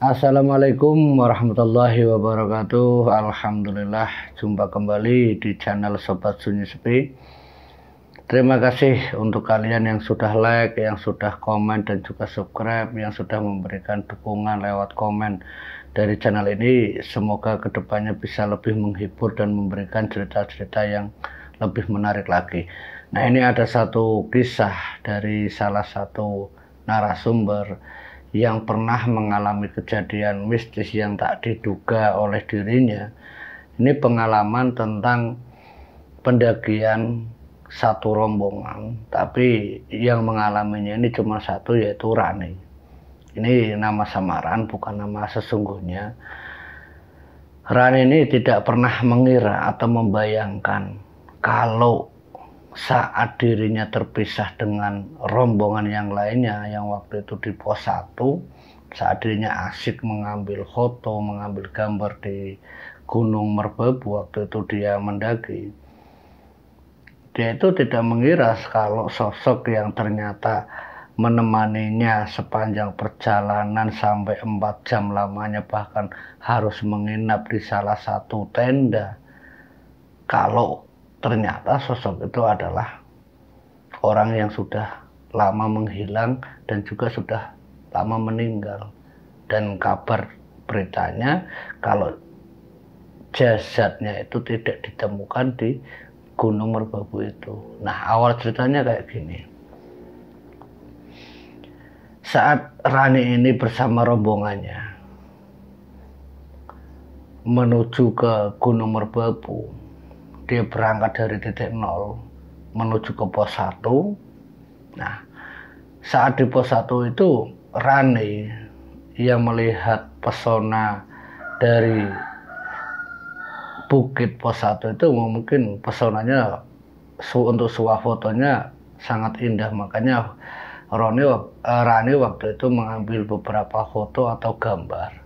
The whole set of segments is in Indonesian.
Assalamualaikum warahmatullahi wabarakatuh. Alhamdulillah, jumpa kembali di channel Sobat Sunyi Sepi. Terima kasih untuk kalian yang sudah like, yang sudah komen dan juga subscribe, yang sudah memberikan dukungan lewat komen dari channel ini. Semoga kedepannya bisa lebih menghibur dan memberikan cerita-cerita yang lebih menarik lagi. Nah, ini ada satu kisah dari salah satu narasumber yang pernah mengalami kejadian mistis yang tak diduga oleh dirinya. Ini pengalaman tentang pendakian satu rombongan, tapi yang mengalaminya ini cuma satu, yaitu Rani. Ini nama samaran, bukan nama sesungguhnya. Rani ini tidak pernah mengira atau membayangkan kalau saat dirinya terpisah dengan rombongan yang lainnya yang waktu itu di pos 1, saat dirinya asyik mengambil foto, mengambil gambar di Gunung Merbabu, waktu itu dia mendaki. Dia itu tidak mengira kalau sosok yang ternyata menemaninya sepanjang perjalanan sampai 4 jam lamanya, bahkan harus menginap di salah satu tenda, kalau ternyata sosok itu adalah orang yang sudah lama menghilang dan juga sudah lama meninggal. Dan kabar beritanya kalau jasadnya itu tidak ditemukan di Gunung Merbabu itu. Nah, awal ceritanya kayak gini. Saat Rani ini bersama rombongannya menuju ke Gunung Merbabu, dia berangkat dari titik 0 menuju ke pos 1. Nah, saat di pos 1 itu Rani yang melihat pesona dari bukit pos 1 itu, mungkin pesonanya untuk sebuah fotonya sangat indah. Makanya Rani waktu itu mengambil beberapa foto atau gambar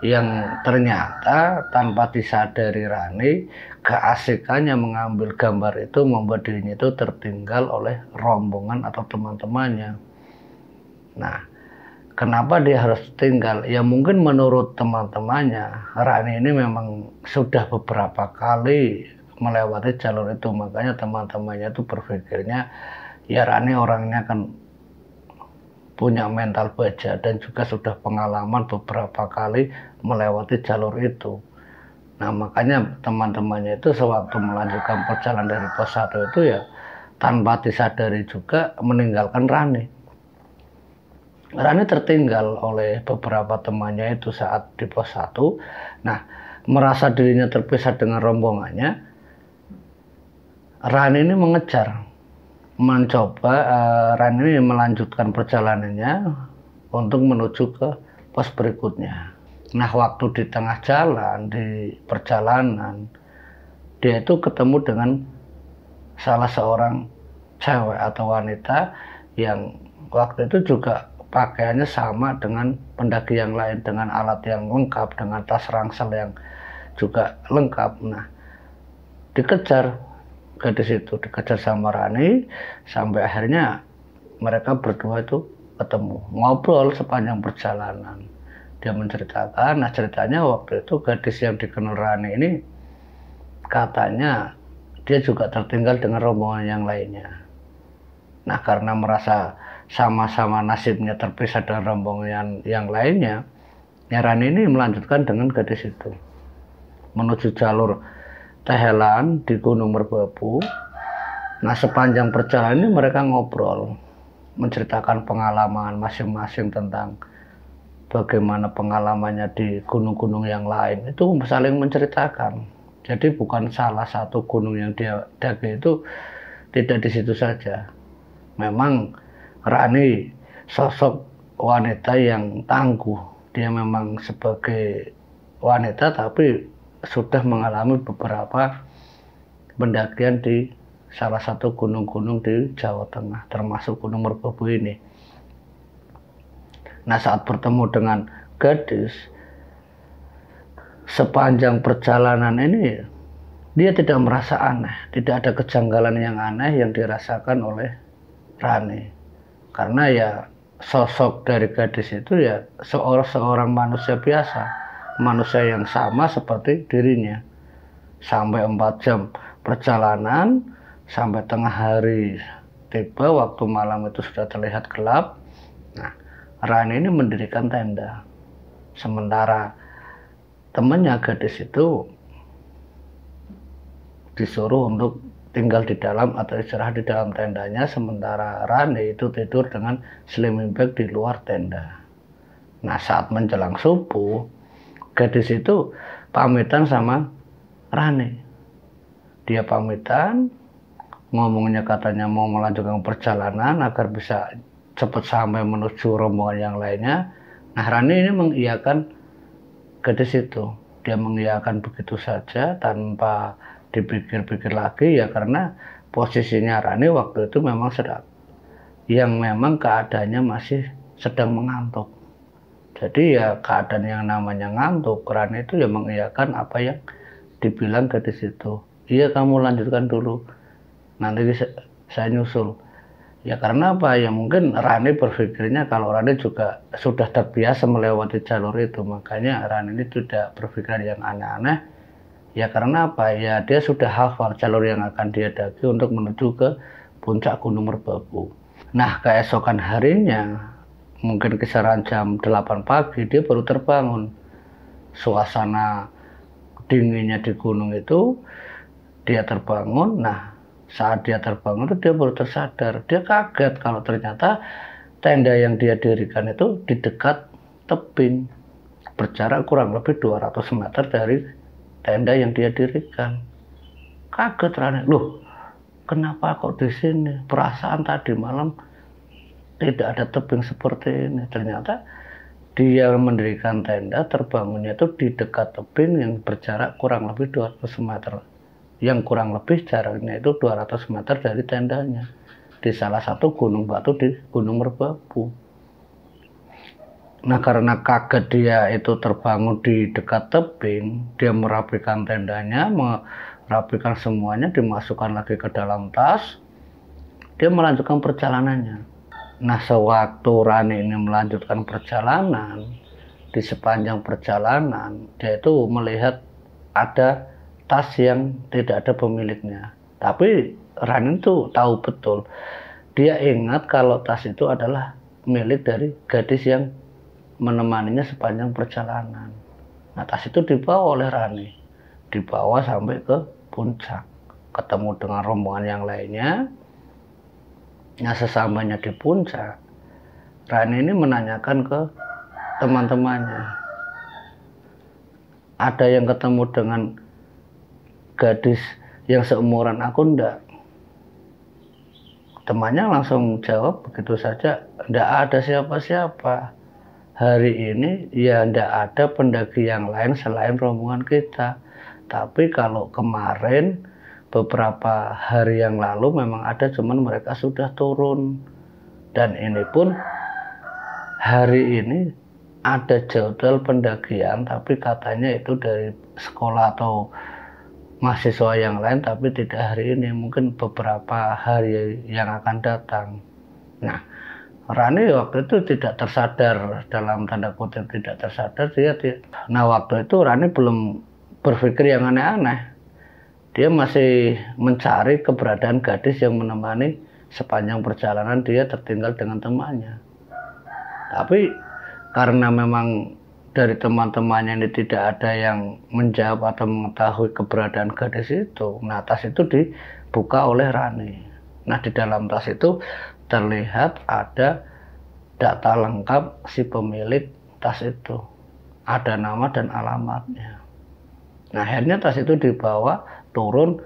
yang ternyata tanpa disadari Rani, keasikannya mengambil gambar itu membuat dirinya itu tertinggal oleh rombongan atau teman-temannya. Nah, kenapa dia harus tinggal? Ya mungkin menurut teman-temannya, Rani ini memang sudah beberapa kali melewati jalur itu. Makanya teman-temannya itu berpikirnya, ya Rani orangnya kan punya mental baja dan juga sudah pengalaman beberapa kali melewati jalur itu. Nah, makanya teman-temannya itu sewaktu melanjutkan perjalanan dari pos 1 itu ya tanpa disadari juga meninggalkan Rani. Rani tertinggal oleh beberapa temannya itu saat di pos 1. Nah, merasa dirinya terpisah dengan rombongannya, Rani ini mencoba Rani ini melanjutkan perjalanannya untuk menuju ke pos berikutnya. Nah, waktu di tengah jalan, di perjalanan, dia itu ketemu dengan salah seorang cewek atau wanita yang waktu itu juga pakaiannya sama dengan pendaki yang lain, dengan alat yang lengkap, dengan tas ransel yang juga lengkap. Nah, dikejar gadis itu, dikejar sama Rani, sampai akhirnya mereka berdua itu ketemu, ngobrol sepanjang perjalanan. Dia menceritakan, nah ceritanya waktu itu gadis yang dikenal Rani ini katanya dia juga tertinggal dengan rombongan yang lainnya. Nah, karena merasa sama-sama nasibnya terpisah dengan rombongan yang lainnya, ya Rani ini melanjutkan dengan gadis itu menuju jalur Tehelan di Gunung Merbabu. Nah, sepanjang perjalanan ini mereka ngobrol, menceritakan pengalaman masing-masing tentang bagaimana pengalamannya di gunung-gunung yang lain. Itu saling menceritakan. Jadi bukan salah satu gunung yang dia daki itu tidak di situ saja. Memang Rani sosok wanita yang tangguh. Dia memang sebagai wanita tapi sudah mengalami beberapa pendakian di salah satu gunung-gunung di Jawa Tengah, termasuk Gunung Merbabu ini. Nah, saat bertemu dengan gadis, sepanjang perjalanan ini dia tidak merasa aneh, tidak ada kejanggalan yang aneh yang dirasakan oleh Rani. Karena ya sosok dari gadis itu ya seorang manusia biasa, manusia yang sama seperti dirinya. Sampai 4 jam perjalanan, sampai tengah hari tiba, waktu malam itu sudah terlihat gelap. Nah, Rani ini mendirikan tenda, sementara temannya gadis itu disuruh untuk tinggal di dalam atau istirahat di dalam tendanya, sementara Rani itu tidur dengan sleeping bag di luar tenda. Nah, saat menjelang subuh, gadis itu pamitan sama Rani. Dia pamitan, ngomongnya katanya mau melanjutkan perjalanan agar bisa cepat sampai menuju rombongan yang lainnya. Nah, Rani ini mengiyakan gadis itu. Dia mengiyakan begitu saja tanpa dipikir-pikir lagi, ya karena posisinya Rani waktu itu memang memang keadaannya masih sedang mengantuk. Jadi ya keadaan yang namanya ngantuk, Rani itu ya mengiyakan apa yang dibilang gadis itu. Iya, kamu lanjutkan dulu, nanti saya nyusul. Ya karena apa ya, mungkin Rani berpikirnya kalau Rani juga sudah terbiasa melewati jalur itu, makanya Rani ini tidak berpikir yang aneh-aneh. Ya karena apa ya, dia sudah hafal jalur yang akan dia daki untuk menuju ke puncak Gunung Merbabu. Nah, keesokan harinya mungkin kisaran jam 8 pagi dia baru terbangun. Suasana dinginnya di gunung itu, dia terbangun. Nah, saat dia terbangun itu dia baru tersadar. Dia kaget kalau ternyata tenda yang dia dirikan itu di dekat tebing, berjarak kurang lebih 200 meter dari tenda yang dia dirikan. Kaget Rani, loh kenapa kok di sini? Perasaan tadi malam tidak ada tebing seperti ini. Ternyata dia mendirikan tenda, terbangunnya itu di dekat tebing yang berjarak kurang lebih 200 meter. Yang kurang lebih jaraknya itu 200 meter dari tendanya, di salah satu gunung batu di Gunung Merbabu. Nah, karena kaget dia itu terbangun di dekat tebing, dia merapikan tendanya, merapikan semuanya, dimasukkan lagi ke dalam tas. Dia melanjutkan perjalanannya. Nah, sewaktu Rani ini melanjutkan perjalanan, di sepanjang perjalanan dia itu melihat ada tas yang tidak ada pemiliknya. Tapi Rani itu tahu betul, dia ingat kalau tas itu adalah milik dari gadis yang menemaninya sepanjang perjalanan. Nah, tas itu dibawa oleh Rani, dibawa sampai ke puncak, ketemu dengan rombongan yang lainnya. Nah, sesamanya di puncak, Rani ini menanyakan ke teman-temannya, ada yang ketemu dengan gadis yang seumuran aku enggak? Temannya langsung jawab begitu saja, enggak ada siapa-siapa. Hari ini ya tidak ada pendaki yang lain selain rombongan kita. Tapi kalau kemarin beberapa hari yang lalu memang ada, cuman mereka sudah turun. Dan ini pun hari ini ada jadwal pendakian, tapi katanya itu dari sekolah atau mahasiswa yang lain, tapi tidak hari ini, mungkin beberapa hari yang akan datang. Nah, Rani waktu itu tidak tersadar, dalam tanda kutip tidak tersadar dia. Nah, waktu itu Rani belum berpikir yang aneh-aneh. Dia masih mencari keberadaan gadis yang menemani sepanjang perjalanan dia tertinggal dengan temannya. Tapi karena memang dari teman-temannya ini tidak ada yang menjawab atau mengetahui keberadaan gadis itu, nah tas itu dibuka oleh Rani. Nah, di dalam tas itu terlihat ada data lengkap si pemilik tas itu, ada nama dan alamatnya. Nah, akhirnya tas itu dibawa turun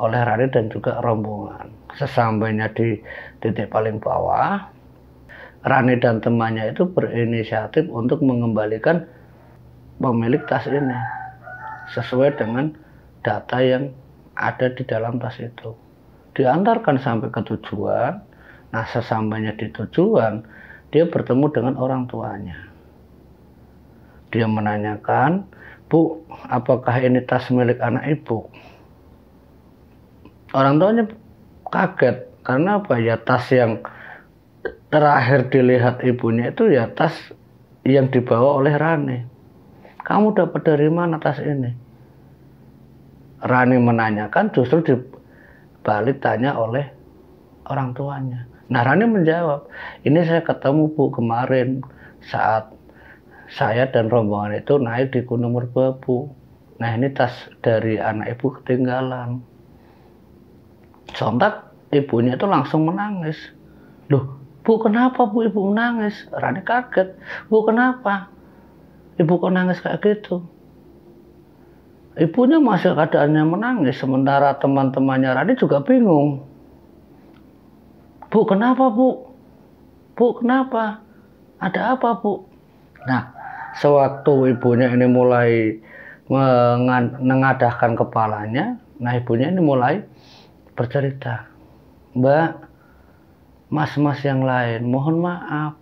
oleh Rani dan juga rombongan. Sesampainya di titik paling bawah, Rani dan temannya itu berinisiatif untuk mengembalikan pemilik tas ini sesuai dengan data yang ada di dalam tas itu. Diantarkan sampai ke tujuan. Nah, sesampainya di tujuan, dia bertemu dengan orang tuanya. Dia menanyakan, "Bu, apakah ini tas milik anak ibu?" Orang tuanya kaget, karena apa ya, tas yang terakhir dilihat ibunya itu ya tas yang dibawa oleh Rani. Kamu dapat dari mana tas ini? Rani menanyakan, justru dibalik tanya oleh orang tuanya. Nah, Rani menjawab, ini saya ketemu Bu kemarin saat saya dan rombongan itu naik di Gunung Merbabu. Nah, ini tas dari anak ibu ketinggalan. Sontak ibunya itu langsung menangis. Loh, Bu, kenapa Bu ibu menangis? Rani kaget. Bu, kenapa? Ibu kok nangis kayak gitu? Ibunya masih keadaannya menangis, sementara teman-temannya Rani juga bingung. Bu, kenapa Bu? Bu, kenapa? Ada apa Bu? Nah, sewaktu ibunya ini mulai mengadahkan kepalanya, nah ibunya ini mulai bercerita. Mbak, mas-mas yang lain, mohon maaf.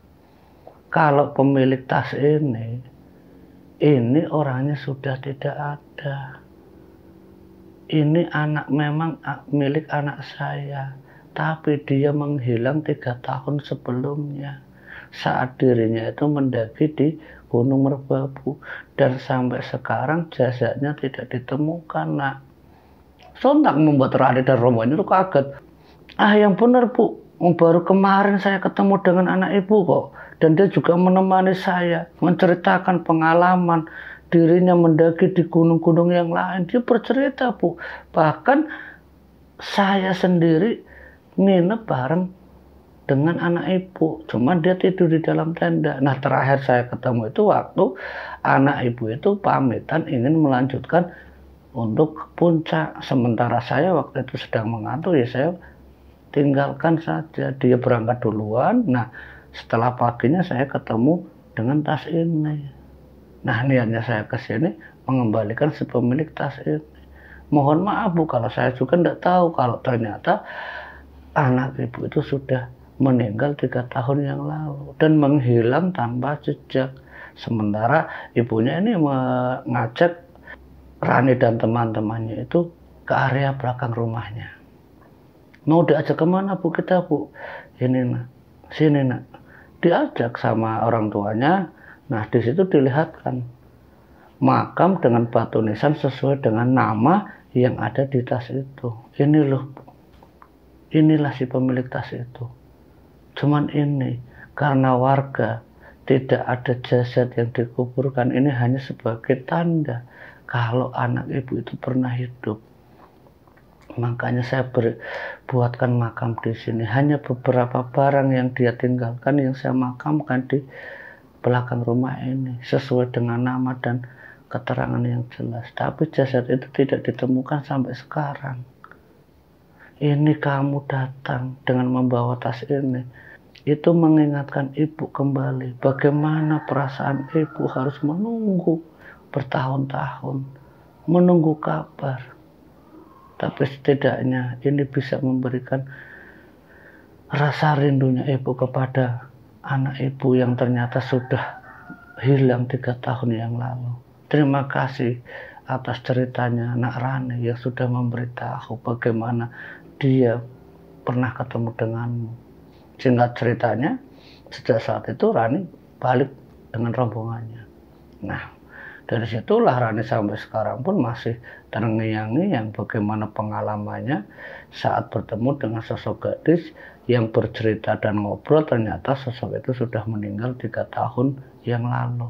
Kalau pemilik tas ini orangnya sudah tidak ada. Ini anak memang milik anak saya, tapi dia menghilang 3 tahun sebelumnya saat dirinya itu mendaki di Gunung Merbabu, dan sampai sekarang jasadnya tidak ditemukan. Nak, sontak membuat Rani dan rombongan itu kaget. Yang benar Bu, baru kemarin saya ketemu dengan anak ibu kok, dan dia juga menemani saya menceritakan pengalaman dirinya mendaki di gunung-gunung yang lain. Dia bercerita Bu, bahkan saya sendiri nginep bareng dengan anak ibu, cuman dia tidur di dalam tenda. Nah, terakhir saya ketemu itu waktu anak ibu itu pamitan ingin melanjutkan untuk ke puncak, sementara saya waktu itu sedang mengantuk, ya saya tinggalkan saja, dia berangkat duluan. Nah, setelah paginya saya ketemu dengan tas ini. Nah, niatnya saya ke sini mengembalikan si pemilik tas ini. Mohon maaf Bu, kalau saya juga tidak tahu kalau ternyata anak ibu itu sudah meninggal 3 tahun yang lalu dan menghilang tanpa jejak. Sementara ibunya ini mengajak Rani dan teman-temannya itu ke area belakang rumahnya. Mau diajak kemana Bu kita Bu? Ini nak, sini nak. Diajak sama orang tuanya. Nah, di situ dilihatkan makam dengan batu nisan sesuai dengan nama yang ada di tas itu. Ini loh, inilah si pemilik tas itu. Cuman ini, karena warga tidak ada jasad yang dikuburkan, ini hanya sebagai tanda kalau anak ibu itu pernah hidup. Makanya saya buatkan makam di sini. Hanya beberapa barang yang dia tinggalkan yang saya makamkan di belakang rumah ini sesuai dengan nama dan keterangan yang jelas. Tapi jasad itu tidak ditemukan sampai sekarang. Ini kamu datang dengan membawa tas ini, itu mengingatkan ibu kembali bagaimana perasaan ibu harus menunggu bertahun-tahun, menunggu kabar. Tapi setidaknya ini bisa memberikan rasa rindunya ibu kepada anak ibu yang ternyata sudah hilang 3 tahun yang lalu. Terima kasih atas ceritanya Nak Rani yang sudah memberitahu bagaimana dia pernah ketemu denganmu. Singkat ceritanya, sejak saat itu Rani balik dengan rombongannya. Nah, dari situlah Rani sampai sekarang pun masih terngiang-ngiang bagaimana pengalamannya saat bertemu dengan sosok gadis yang bercerita dan ngobrol, ternyata sosok itu sudah meninggal 3 tahun yang lalu.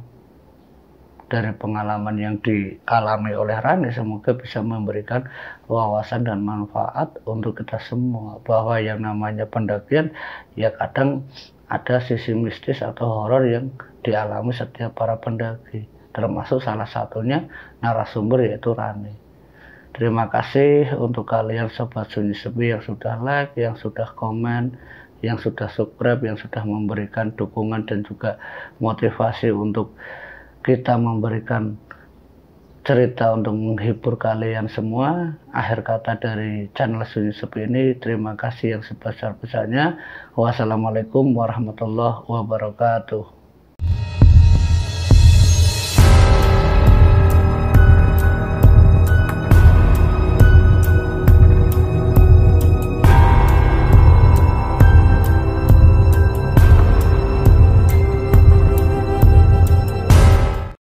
Dari pengalaman yang dialami oleh Rani, semoga bisa memberikan wawasan dan manfaat untuk kita semua, bahwa yang namanya pendakian ya kadang ada sisi mistis atau horor yang dialami setiap para pendaki, termasuk salah satunya narasumber yaitu Rani. Terima kasih untuk kalian Sobat Sunyi Sepi yang sudah like, yang sudah komen, yang sudah subscribe, yang sudah memberikan dukungan dan juga motivasi untuk kita memberikan cerita untuk menghibur kalian semua. Akhir kata dari channel Sunyi Sepi ini, terima kasih yang sebesar-besarnya. Wassalamualaikum warahmatullahi wabarakatuh.